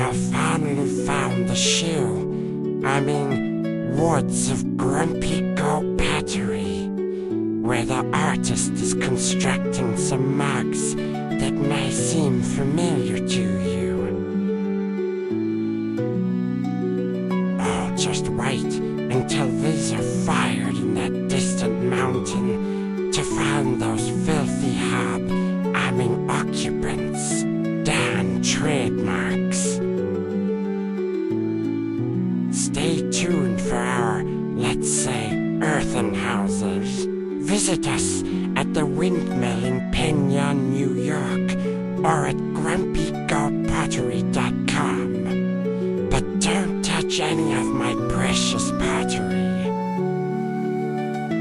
have finally found the woods of Grumpy Go Pottery, where the artist is constructing some mugs that may seem familiar to you. Oh, just wait until these are fired in that distant mountain to find those filthy occupants, Dan trademarks. Stay tuned for our, let's say, earthen houses. Visit us at the Windmill in Pinyon, New York, or at grumpygopottery.com. But don't touch any of my precious pottery.